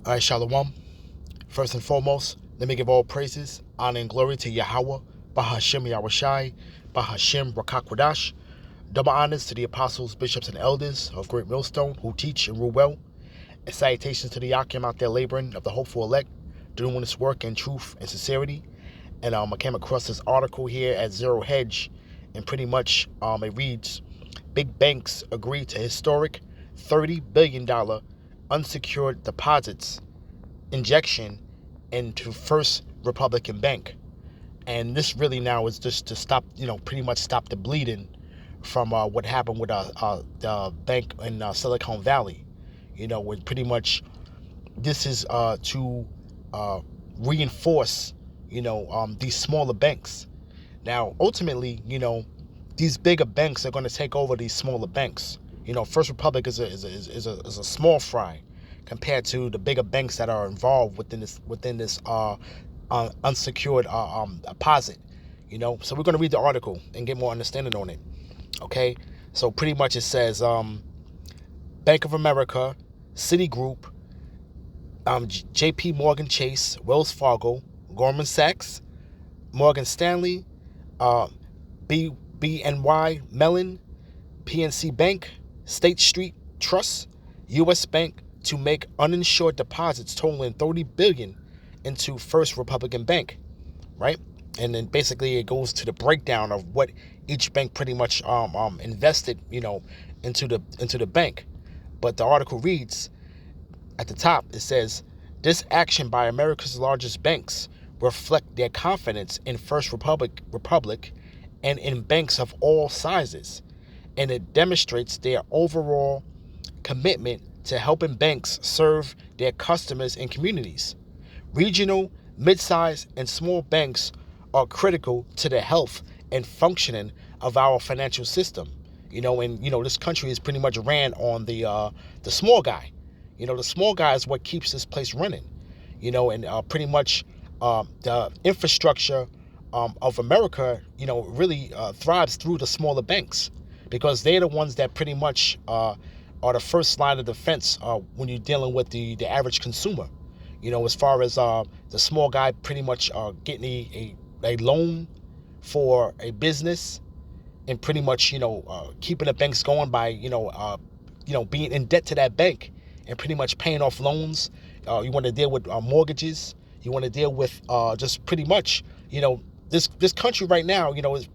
All right, Shalom. First and foremost, let me give all praises, honor, and glory to Yahweh, Bahashem Yahushai, Bahashem Rakakwadash. Double honors to the apostles, bishops, and elders of Great Millstone who teach and rule well. And salutations to the Yakim out there laboring of the hopeful elect, doing this work in truth and sincerity. And I came across this article here at Zero Hedge, and pretty much it reads, big banks agree to historic $30 billion unsecured deposits injection into First Republican Bank. And this really now is just to stop, pretty much stop the bleeding from what happened with the bank in Silicon Valley. When pretty much this is to reinforce, these smaller banks. Now, ultimately, these bigger banks are going to take over these smaller banks. First Republic is a small fry compared to the bigger banks that are involved within this unsecured deposit. So we're going to read the article and get more understanding on it. Okay, so pretty much it says Bank of America, Citigroup, J.P. Morgan Chase, Wells Fargo, Goldman Sachs, Morgan Stanley, BNY Mellon, PNC Bank, State Street Trust, U.S. Bank to make uninsured deposits totaling $30 billion into First Republican Bank, right? And then basically it goes to the breakdown of what each bank pretty much invested, into the bank. But the article reads at the top, it says, this action by America's largest banks reflect their confidence in First Republic and in banks of all sizes, and it demonstrates their overall commitment to helping banks serve their customers and communities. Regional, mid-sized, and small banks are critical to the health and functioning of our financial system. This country is pretty much ran on the small guy. The small guy is what keeps this place running. And pretty much the infrastructure of America, really thrives through the smaller banks, because they're the ones that pretty much are the first line of defense when you're dealing with the average consumer. As far as the small guy pretty much getting a loan for a business, and pretty much keeping the banks going by being in debt to that bank and pretty much paying off loans. You want to deal with mortgages. You want to deal with just pretty much this country right now. Is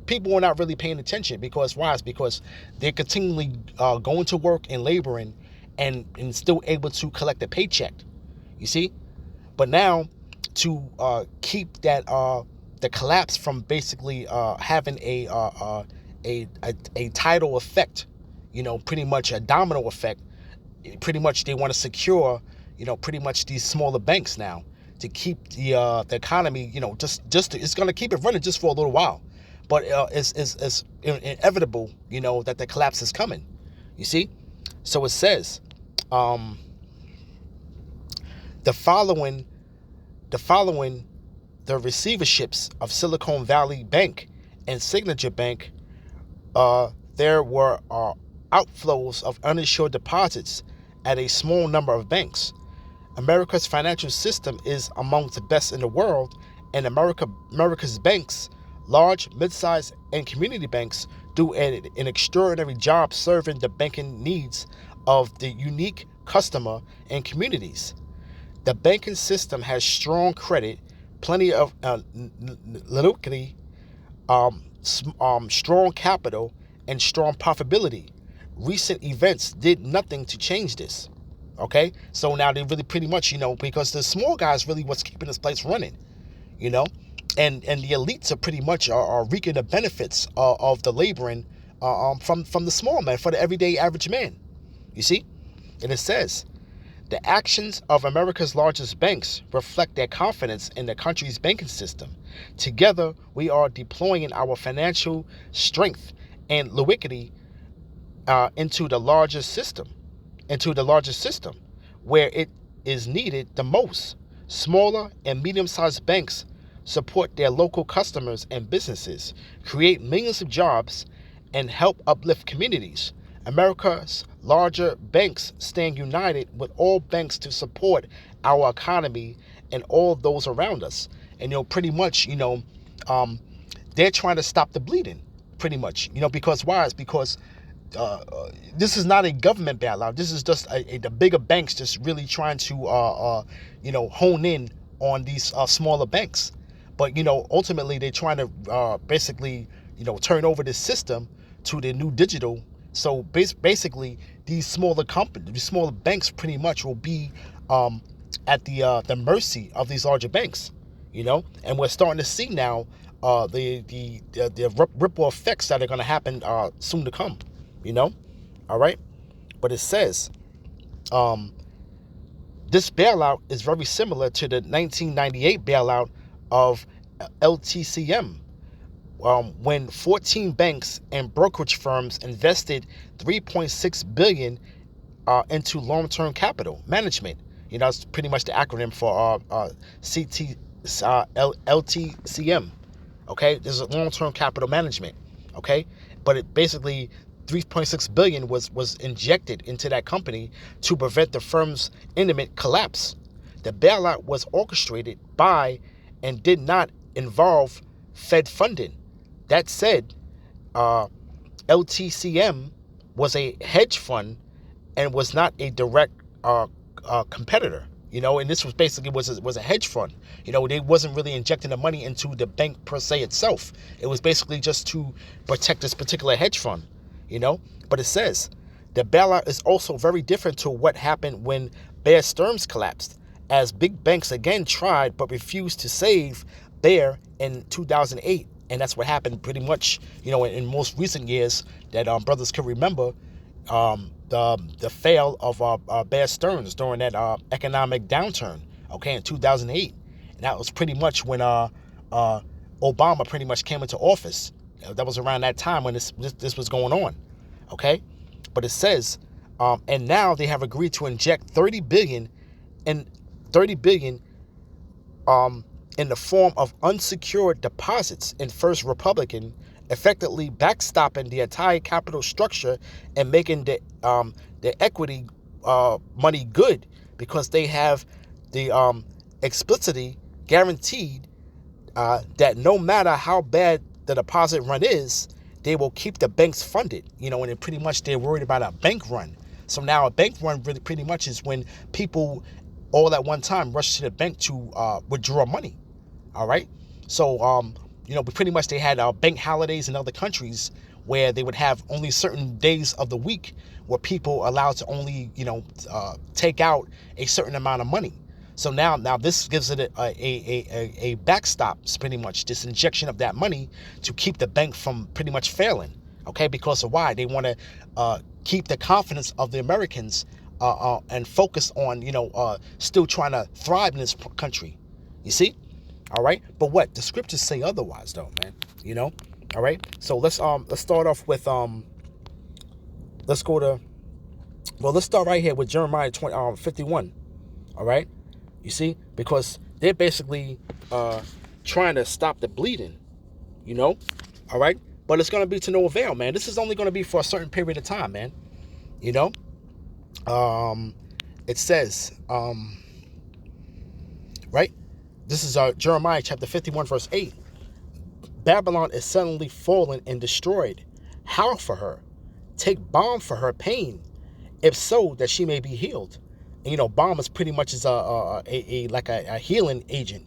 people are not really paying attention, because why? It's because they're continually going to work and laboring and still able to collect a paycheck. You see, but now to keep that the collapse from basically having a tidal effect, pretty much a domino effect. Pretty much they want to secure, pretty much these smaller banks now to keep the economy, it's going to keep it running just for a little while. But it's inevitable, that the collapse is coming. You see? So it says the following the receiverships of Silicon Valley Bank and Signature Bank, there were outflows of uninsured deposits at a small number of banks. America's financial system is among the best in the world, and America's banks, large, mid-sized, and community banks, do an extraordinary job serving the banking needs of the unique customer and communities. The banking system has strong credit, plenty of liquidity, strong capital, and strong profitability. Recent events did nothing to change this. Okay, so now they really pretty much, because the small guys really what's keeping this place running, and the elites are pretty much are reaping the benefits of the laboring from the small man for the everyday average man. You see, and it says the actions of America's largest banks reflect their confidence in the country's banking system. Together, we are deploying our financial strength and liquidity into the largest system where it is needed the most. Smaller and medium-sized banks support their local customers and businesses, create millions of jobs, and help uplift communities. America's larger banks stand united with all banks to support our economy and all those around us. And pretty much, um, they're trying to stop the bleeding, pretty much. Because why? It's because this is not a government bailout. This is just the bigger banks just really trying to hone in on these smaller banks. But ultimately they're trying to basically turn over this system to the new digital. So basically these smaller companies, these smaller banks, pretty much will be at the mercy of these larger banks. And we're starting to see now the ripple effects that are going to happen soon to come. All right. But it says this bailout is very similar to the 1998 bailout of LTCM, when 14 banks and brokerage firms invested $3.6 billion into long-term capital management. That's pretty much the acronym for LTCM. Okay, this is long-term capital management. Okay, but it basically 3.6 billion was injected into that company to prevent the firm's imminent collapse. The bailout was orchestrated by and did not involve Fed funding. That said, LTCM was a hedge fund and was not a direct competitor. And this was basically was a hedge fund. They wasn't really injecting the money into the bank per se itself. It was basically just to protect this particular hedge fund. But it says the bailout is also very different to what happened when Bear Stearns collapsed, as big banks again tried but refused to save Bear in 2008. And that's what happened pretty much, in most recent years that brothers can remember, the fail of Bear Stearns during that economic downturn, in 2008. And that was pretty much when Obama pretty much came into office. That was around that time when this was going on, okay? But it says, and now they have agreed to inject $30 billion in the form of unsecured deposits in First Republican, effectively backstopping the entire capital structure and making the equity money good, because they have the explicitly guaranteed that no matter how bad the deposit run is, they will keep the banks funded, and pretty much they're worried about a bank run. So now a bank run really pretty much is when people all at one time rush to the bank to withdraw money. All right. So, pretty much they had bank holidays in other countries where they would have only certain days of the week where people allowed to only, take out a certain amount of money. So now this gives it a backstop, pretty much, this injection of that money to keep the bank from pretty much failing. Okay, because of why? They want to keep the confidence of the Americans and focus on, still trying to thrive in this country. You see? All right. But what? The scriptures say otherwise, though, man. All right. So let's start off with let's start right here with Jeremiah 51. All right. You see, because they're basically trying to stop the bleeding, all right? But it's going to be to no avail, man. This is only going to be for a certain period of time, man. It says, right? This is Jeremiah chapter 51, verse 8. Babylon is suddenly fallen and destroyed. Howl for her. Take balm for her pain, if so, that she may be healed. And, balm is pretty much is a healing agent,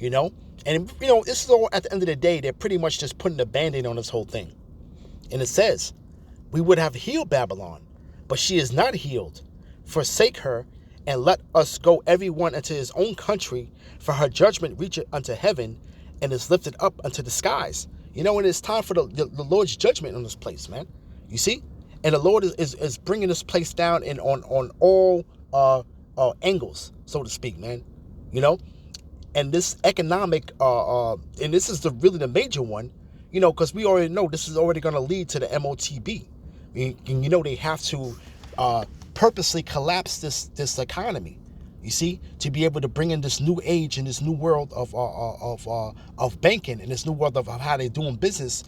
And, this is all, at the end of the day, they're pretty much just putting a Band-Aid on this whole thing. And it says, we would have healed Babylon, but she is not healed. Forsake her, and let us go everyone into his own country, for her judgment reacheth unto heaven, and is lifted up unto the skies. And it's time for the Lord's judgment on this place, man. You see? And the Lord is bringing this place down and on all angles, so to speak, man. And this economic and this is really the major one, because we already know this is already going to lead to the MOTB. And, they have to purposely collapse this economy, you see, to be able to bring in this new age and this new world of banking, and this new world of how they're doing business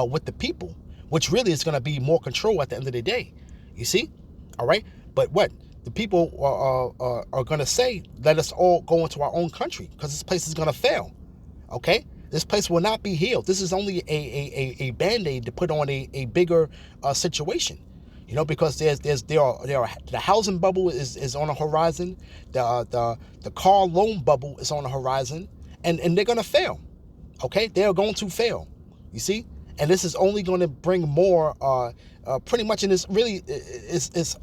with the people, which really is going to be more control at the end of the day. You see? All right? But what? The people are going to say, let us all go into our own country because this place is going to fail. Okay? This place will not be healed. This is only a band-aid to put on a bigger situation. Because the housing bubble is on the horizon, the car loan bubble is on the horizon, and they're gonna fail. Okay, they are going to fail. You see, and this is only going to bring more. Pretty much, and it's really it's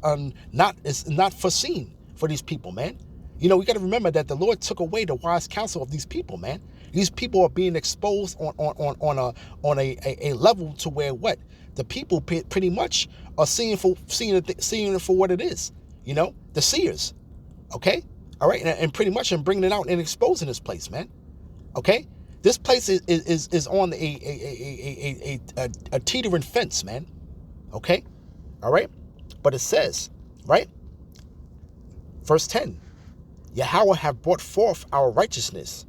not foreseen for these people, man. We got to remember that the Lord took away the wise counsel of these people, man. These people are being exposed on a level to where what the people pretty much are seeing it for what it is. The seers. Okay, all right, and pretty much and bringing it out and exposing this place, man. Okay, this place is on a teetering fence, man. Okay, all right, but it says, right, verse 10. Yahweh have brought forth our righteousness.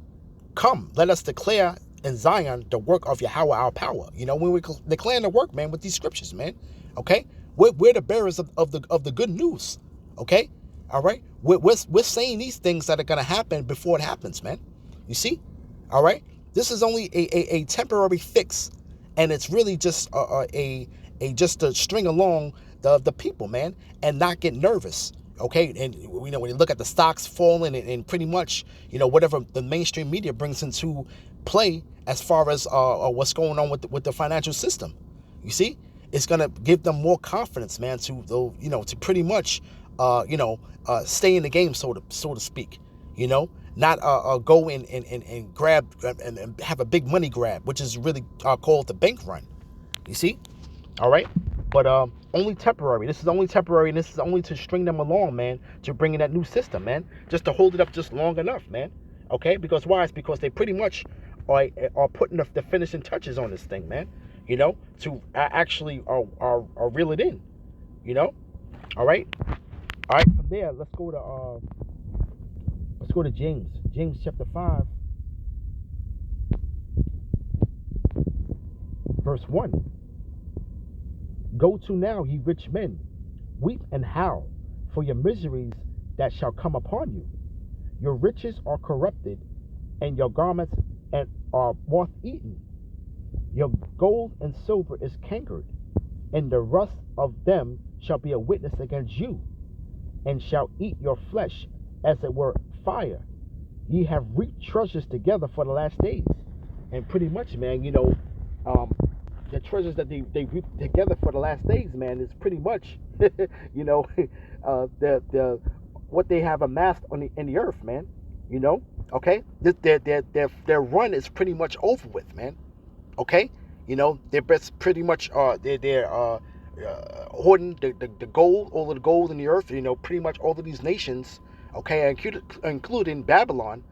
Come, let us declare in Zion the work of Yahweh our power. When we declare the work, man, with these scriptures, man. Okay, we're the bearers of the good news. Okay, all right, we're saying these things that are gonna happen before it happens, man. You see, all right, this is only a temporary fix, and it's really just just to string along the people, man, and not get nervous. Okay, and when you look at the stocks falling and pretty much whatever the mainstream media brings into play as far as what's going on with the financial system, you see, it's gonna give them more confidence, man, to pretty much stay in the game, so to speak, not go and grab and have a big money grab, which is really called the bank run. You see, all right. But only temporary. This is only temporary, and this is only to string them along, man, to bring in that new system, man, just to hold it up just long enough, man. Okay, because why? It's because they pretty much are putting the finishing touches on this thing, man. To actually reel it in. All right. All right. From there, let's go to James. James chapter 5, verse 1. Go to now, ye rich men, weep and howl for your miseries that shall come upon you. Your riches are corrupted, and your garments are moth-eaten. Your gold and silver is cankered, and the rust of them shall be a witness against you, and shall eat your flesh as it were fire. Ye have reaped treasures together for the last days. And pretty much, man, the treasures that they reap together for the last days, man, is pretty much, the what they have amassed in the earth, man. Okay, their run is pretty much over with, man. Okay, they're pretty much they're hoarding the gold, all of the gold in the earth. Pretty much all of these nations, okay, including Babylon,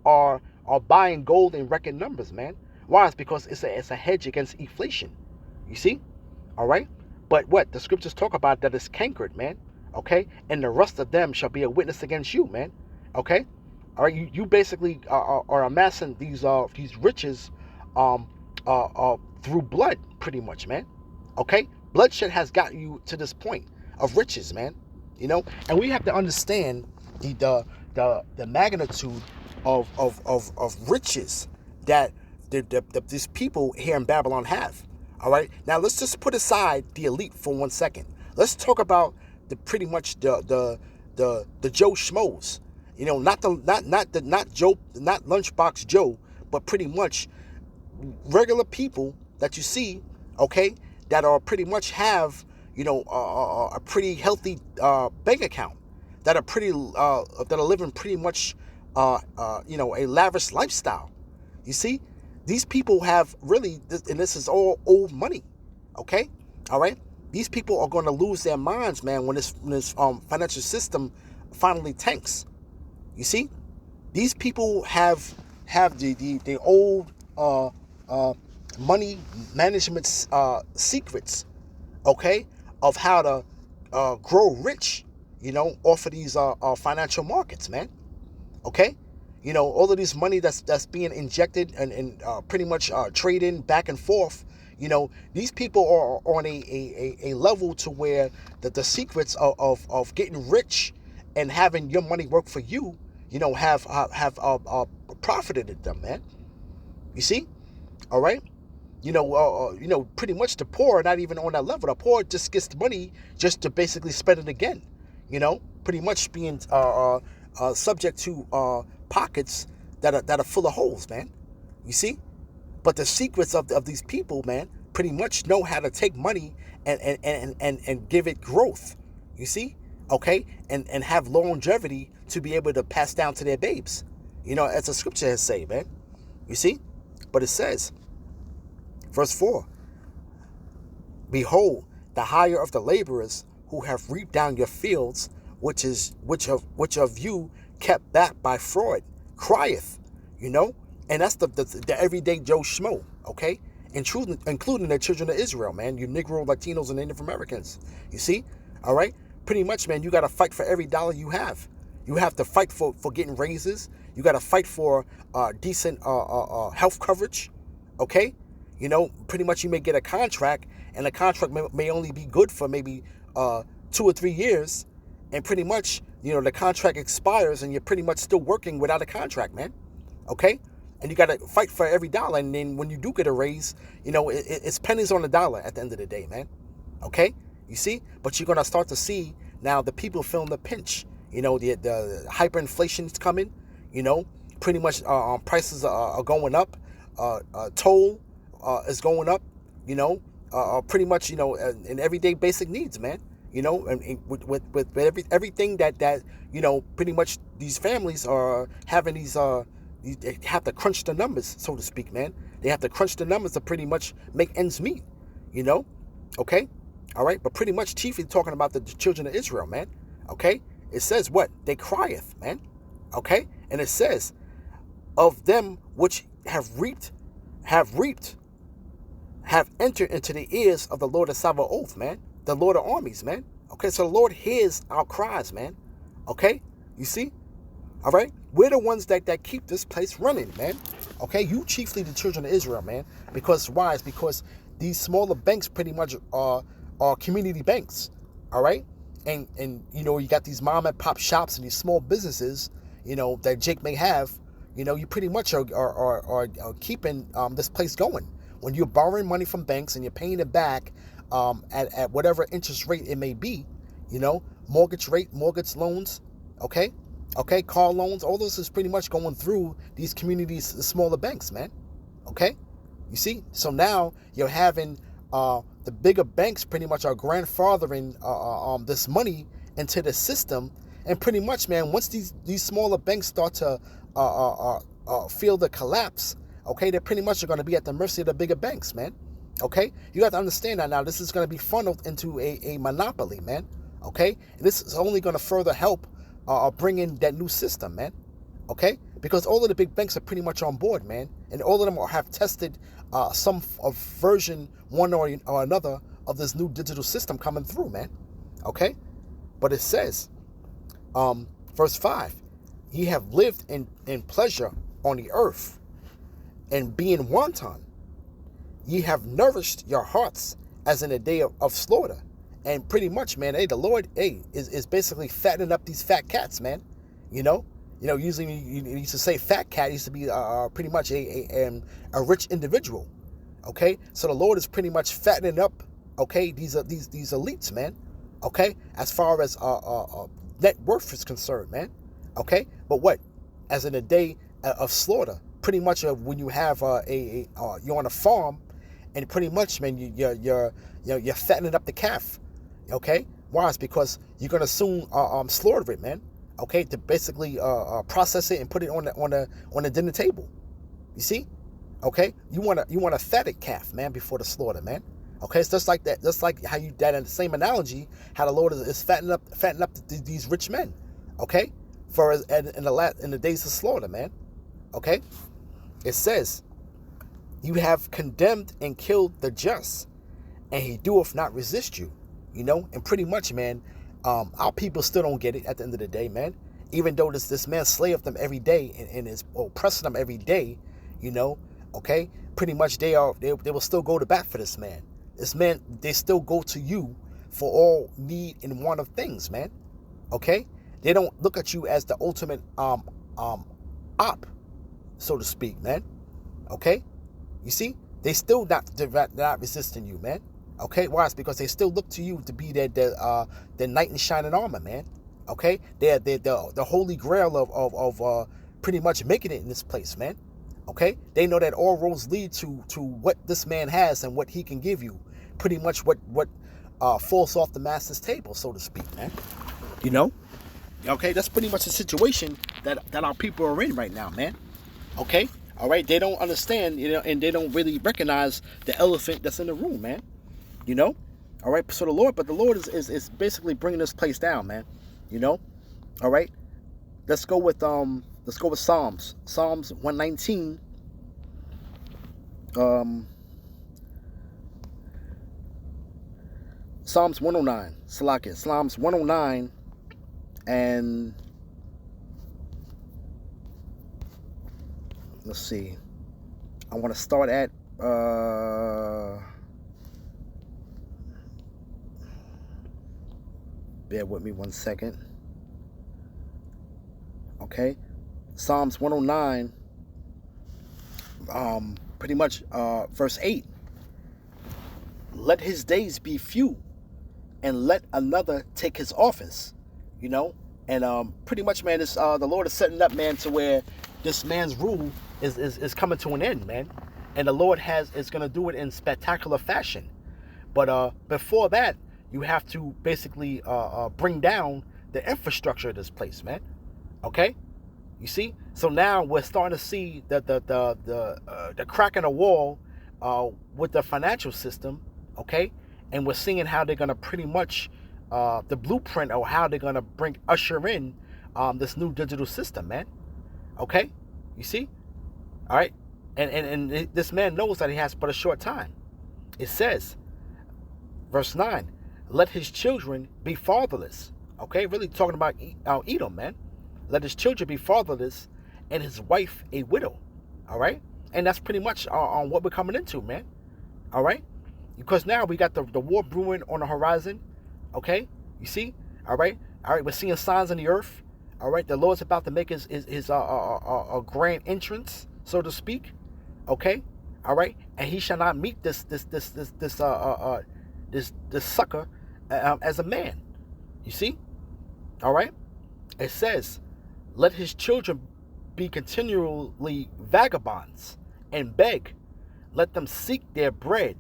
are buying gold in record numbers, man. Why? It's because it's a hedge against inflation. You see? All right? But what? The scriptures talk about that it's cankered, man. Okay? And the rust of them shall be a witness against you, man. Okay? All right? You basically are amassing these riches through blood, pretty much, man. Okay? Bloodshed has gotten you to this point of riches, man. And we have to understand the magnitude of riches that these people here in Babylon have. All right. Now let's just put aside the elite for 1 second. Let's talk about pretty much the Joe Schmoes. Not Lunchbox Joe, but pretty much regular people that you see, okay, that are pretty much have a pretty healthy bank account, that are living pretty much a lavish lifestyle. You see, these people have really, and this is all old money, okay? All right? These people are going to lose their minds, man, when this financial system finally tanks. You see? These people have the old money management secrets, okay, of how to grow rich, off of these financial markets, man. Okay? All of this money that's being injected and pretty much trading back and forth, These people are on a level to where the secrets of getting rich and having your money work for you, have profited them, man. You see? All right? Pretty much the poor are not even on that level. The poor just gets the money just to basically spend it again. Pretty much being subject to pockets that are full of holes, man. You see? But the secrets of these people, man, pretty much know how to take money and give it growth. You see? Okay? And have longevity to be able to pass down to their babes. As the scripture has said, man. You see? But it says, verse 4, behold, the hire of the laborers who have reaped down your fields, which of you kept back by fraud, crieth, and that's the everyday Joe Schmo, okay? Including the children of Israel, man, you Negro, Latinos, and Native Americans. You see? All right? Pretty much, man, you got to fight for every dollar you have. You have to fight for getting raises. You got to fight for decent health coverage, okay? Pretty much you may get a contract, and the contract may only be good for maybe 2 or 3 years, and pretty much, the contract expires, and you're pretty much still working without a contract, man, okay? And you got to fight for every dollar, and then when you do get a raise, it's pennies on the dollar at the end of the day, man, okay? You see? But you're going to start to see now the people feeling the pinch. The hyperinflation is coming, pretty much prices are going up, toll is going up, pretty much, in everyday basic needs, man, and with everything that pretty much these families are having they have to crunch the numbers, so to speak, man. They have to crunch the numbers to pretty much make ends meet, okay? All right, but pretty much chiefly talking about the children of Israel, man, okay? It says what? They crieth, man, okay? And it says, of them which have entered into the ears of the Lord of Sabaoth, man, the Lord of armies, man. Okay, so the Lord hears our cries, man. Okay, you see? All right, we're the ones that keep this place running, man. Okay, you chiefly the children of Israel, man. Because why? It's because these smaller banks pretty much are community banks. All right, and you got these mom and pop shops and these small businesses, that Jake may have. You pretty much are keeping this place going. When you're borrowing money from banks and you're paying it back at whatever interest rate it may be, mortgage loans, okay, car loans, all this is pretty much going through these communities, the smaller banks, man, okay? You see? So now you're having the bigger banks pretty much are grandfathering this money into the system, and pretty much, man, once these smaller banks start to feel the collapse, okay, they pretty much are going to be at the mercy of the bigger banks, man. Okay, you have to understand that now. This is going to be funneled into a monopoly, man. Okay, and this is only going to further help bring in that new system, man. Okay, because all of the big banks are pretty much on board, man, and all of them have tested some of version one or another of this new digital system coming through, man. Okay, but it says, verse 5, ye have lived in pleasure on the earth, and being wanton, ye have nourished your hearts as in a day of slaughter. And pretty much, man, the Lord, is basically fattening up these fat cats, man. Usually you used to say fat cat used to be pretty much a rich individual. Okay, so the Lord is pretty much fattening up, okay, these elites, man. Okay, as far as net worth is concerned, man. Okay, but what? As in a day of slaughter, pretty much when you have you're on a farm, and pretty much, man, you're fattening up the calf. Okay, why? It's because you're gonna soon slaughter it, man. Okay, to basically process it and put it on the dinner table. You see? Okay, you want a fatted calf, man, before the slaughter, man. Okay, it's just like that. Just like how in the same analogy, how the Lord is fattening up these rich men. Okay, for in the days of slaughter, man. Okay, it says, you have condemned and killed the just, and he doeth not resist you. And pretty much, man, our people still don't get it at the end of the day, man. Even though this man slayeth them every day and is oppressing them every day, Okay, pretty much they will still go to bat for this man. This man, they still go to you for all need and want of things, man. Okay, they don't look at you as the ultimate op, so to speak, man. Okay, you see, they still not resisting you, man. Okay, why? It's because they still look to you to be their knight in shining armor, man. Okay, they're the holy grail of pretty much making it in this place, man. Okay, they know that all roads lead to what this man has and what he can give you. Pretty much what falls off the master's table, so to speak, man. You know, okay, that's pretty much the situation that our people are in right now, man. Okay, all right, they don't understand, you know, and they don't really recognize the elephant that's in the room, man. You know, all right. So the Lord is basically bringing this place down, man. You know, all right. Let's go with Psalms 119. Psalms 109. Salakia. Psalms 109 and let's see. I want to start at bear with me 1 second. Okay, Psalms 109, pretty much verse 8. Let his days be few, and let another take his office. You know, and pretty much, man, this the Lord is setting up, man, to where this man's rule is coming to an end, man, and the Lord is gonna do it in spectacular fashion. But before that, you have to basically bring down the infrastructure of this place, man. Okay, you see. So now we're starting to see the crack in the wall with the financial system. Okay, and we're seeing how they're gonna pretty much the blueprint or how they're gonna usher in this new digital system, man. Okay, you see. All right, and this man knows that he has but a short time. It says, verse 9. Let his children be fatherless. Okay, really talking about Edom, man. Let his children be fatherless and his wife a widow. All right, and that's pretty much on what we're coming into, man. All right, because now we got the war brewing on the horizon. Okay, you see. All right, we're seeing signs in the earth. All right, the Lord's about to make his grand entrance, so to speak. Okay, all right, and he shall not meet this sucker as a man. You see? All right? It says, let his children be continually vagabonds and beg. Let them seek their bread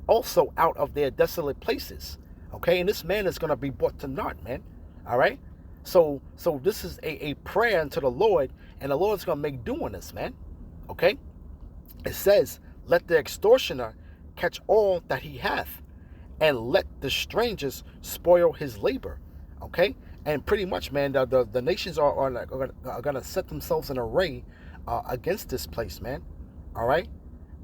also out of their desolate places. Okay? And this man is going to be brought to naught, man. All right? So this is a prayer unto the Lord, and the Lord's going to make do on this, man. Okay? It says, let the extortioner catch all that he hath, and let the strangers spoil his labor. Okay, and pretty much, man, the nations are gonna set themselves in array against this place, man. All right,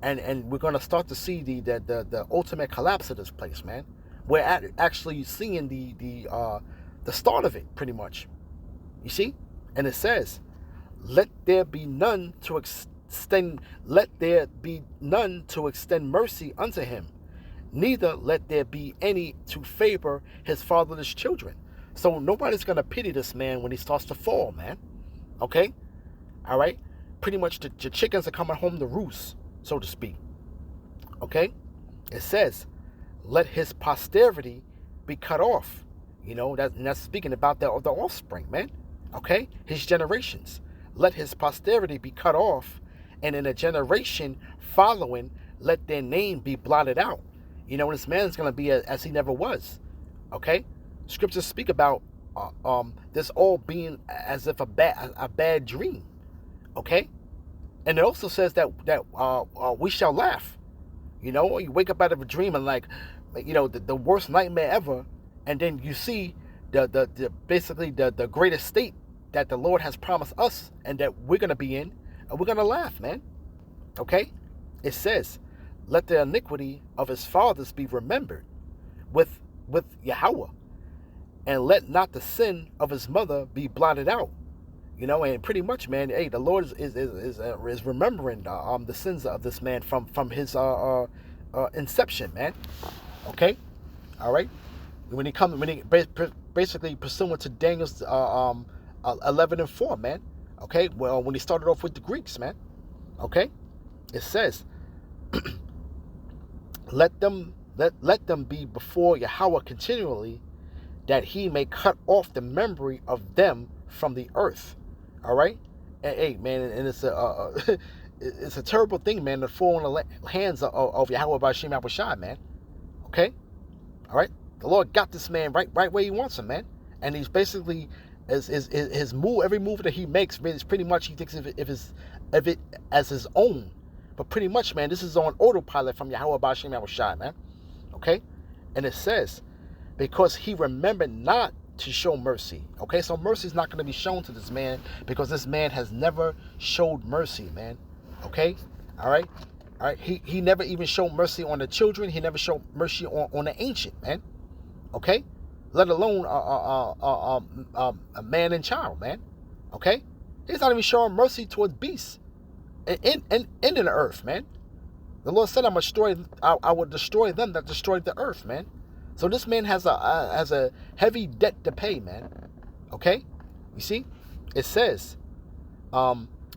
and we're gonna start to see the ultimate collapse of this place, man. We're actually seeing the start of it, pretty much. You see, and it says, let there be none to extend mercy unto him, neither let there be any to favor his fatherless children. So nobody's going to pity this man when he starts to fall, man. Okay? All right? Pretty much the chickens are coming home to roost, so to speak. Okay? It says, let his posterity be cut off. You know, that's speaking about the offspring, man. Okay? His generations. Let his posterity be cut off, and in a generation following, let their name be blotted out. You know, this man's going to be as he never was. Okay? Scriptures speak about this all being as if a bad dream. Okay? And it also says that we shall laugh. You know, you wake up out of a dream and the worst nightmare ever, and then you see basically the greatest state that the Lord has promised us and that we're going to be in, and we're going to laugh, man. Okay? It says, let the iniquity of his fathers be remembered with Yahweh, and let not the sin of his mother be blotted out. You know, and pretty much, man, hey, the Lord is remembering the sins of this man from his inception, man. Okay, all right. When he basically pursuant to Daniel's 11:4, man. Okay, well, when he started off with the Greeks, man. Okay, it says, let them be before Yahweh continually, that he may cut off the memory of them from the earth. All right, and hey, man, and it's a it's a terrible thing, man, to fall in the hands of Yahweh Bashim Yahushai, man. Okay, all right. The Lord got this man right where he wants him, man. And he's basically his move, every move that he makes, is pretty much he thinks of it as his own. But pretty much, man, this is on autopilot from Yahweh Bashim Yahushai, man. Okay? And it says, because he remembered not to show mercy. Okay, so mercy is not going to be shown to this man because this man has never showed mercy, man. Okay? All right? All right? He never even showed mercy on the children. He never showed mercy on the ancient, man. Okay, let alone a man and child, man. Okay, he's not even showing mercy towards beasts in the earth, man. The Lord said, I will destroy them that destroyed the earth, man. So this man has a heavy debt to pay, man. Okay, you see, it says,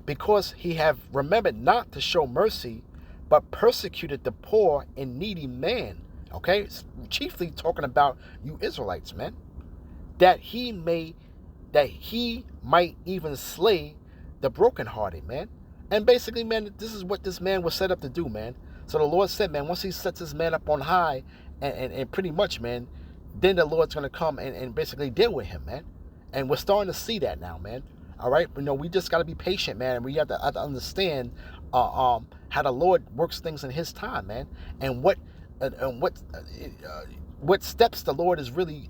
because he have remembered not to show mercy, but persecuted the poor and needy man. Okay, it's chiefly talking about you Israelites, man. That he might even slay the brokenhearted, man. And basically, man, this is what this man was set up to do, man. So the Lord said, man, once he sets this man up on high, and pretty much, man, then the Lord's going to come and basically deal with him, man. And we're starting to see that now, man. All right, you know, we just got to be patient, man. And we have to understand how the Lord works things in his time, man. And what steps the Lord is really,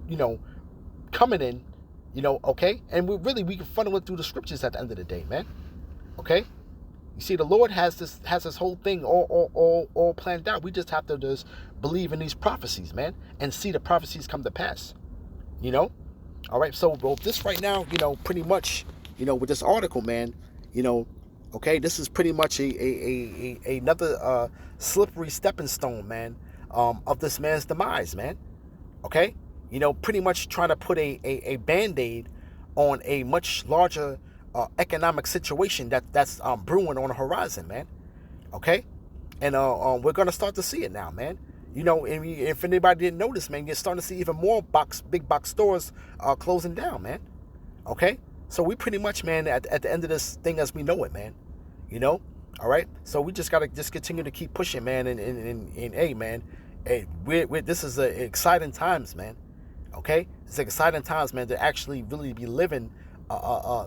you know, coming in, you know, okay? And we can funnel it through the scriptures at the end of the day, man. Okay? You see, the Lord has this whole thing all planned out. We just have to just believe in these prophecies, man, and see the prophecies come to pass. You know? All right, so well, this right now, you know, pretty much, you know, with this article, man, you know, okay, this is pretty much another slippery stepping stone, man, of this man's demise, man. Okay, you know, pretty much trying to put a band-aid on a much larger economic situation that's brewing on the horizon, man. Okay, and we're gonna start to see it now, man. You know, and if anybody didn't notice, man, you're starting to see even more big box stores closing down, man. Okay, so we pretty much, man, at the end of this thing as we know it, man. You know, all right. So we just gotta continue to keep pushing, man. And hey, man, hey, this is exciting times, man. Okay, it's exciting times, man, to actually really be living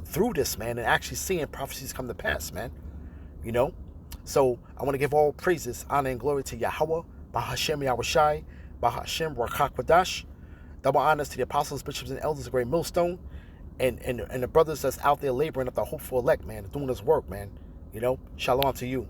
through this, man, and actually seeing prophecies come to pass, man. You know, so I want to give all praises, honor, and glory to Yahweh, Bahashem Yahushai, Bahashem Rakak Wadash. Double honors to the apostles, bishops, and elders of Great Millstone, and the brothers that's out there laboring at the hopeful elect, man, doing this work, man. You know, shalom to you.